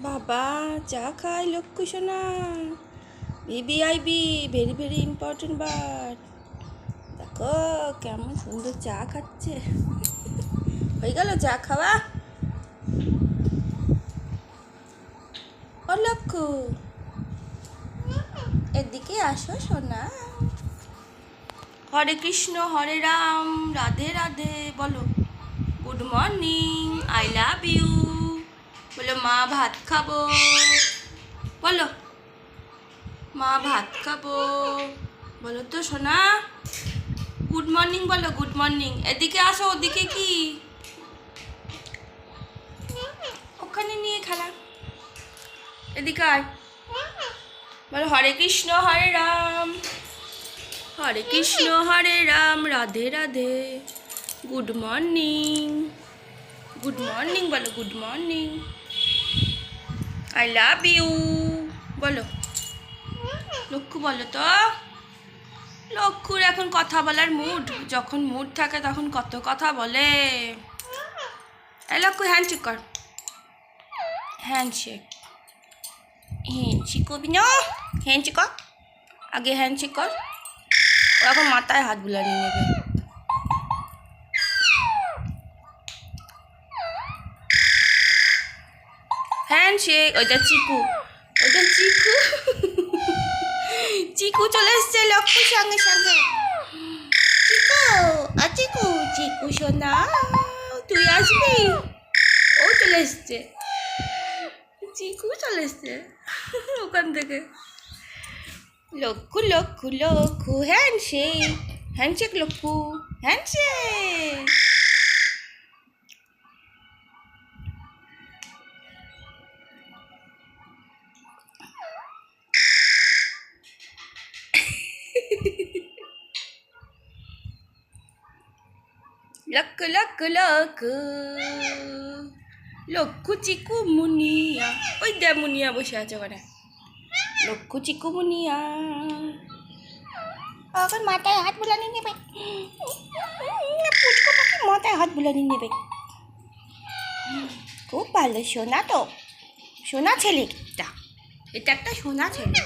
বাবা চা খায় লক্ষ্মী সোনা। VVIP very very important but. দেখো কেমন সুন্দর চা খাচ্ছে। হয়ে গেল চা খাওয়া? ও লক্ষ্য, এদিকে আসো সোনা। হরে কৃষ্ণ হরে রাম রাধে রাধে বলো। Good morning, I love you বলো। মা ভাত খাবো বলো। মা ভাত খাবো বলো তো সোনা। গুড মর্নিং বলো, গুড মর্নিং। এদিকে আসো, ওদিকে কি ওখানে নিয়ে খেলা। এদিকে আয় বলো। Hare Krishna Hare Ram Hare Krishna Hare Ram Radhe Radhe. Good morning, good morning বলো। Good morning, I love you বলো। লক্ষ্য বলো তো। লক্ষ্যুর এখন কথা বলার মুড, যখন মুড থাকে তখন কত কথা বলে। এই লক্ষ্য হ্যান্ডশেক কর। হ্যান্ডশেক হ্যান্ডশেক করবি না? হ্যান্ডশেক কর আগে, হ্যান্ডশেক কর। ও এখন মাথায় হাত বুলা নিয়ে নেবে। হ্যান্ডশেক। ওইটা চিকু, ওইটা চিকু। চিকু চলে এসছে লক্ষ্মীর সঙ্গে সঙ্গে। চিকু চিকু চিকু সোনা তুই আসবি? ও চলে এসছে, চিকু চলে এসছে ওখান থেকে। লক্ষ্য লক্ষ্য লক্ষ্য হ্যান্ডশেক, হ্যান্ডশেক লক্ষ্য, হ্যান্ডশেক। লক্ষ্য লক্ষ্য লক্ষ্য লক্ষ্য চিকু মুনিয়া। ওই দে মুনিয়া বসে আছে ওখানে। লক্ষ্য চিকু মুনিয়া এখন মাথায় হাত বুলানি নেবে। পুচকু পাখি মাথায় হাত বুলানি নেবে। খুব ভালো সোনা তো, সোনা ছেলে। এটা একটা সোনা ছেলে।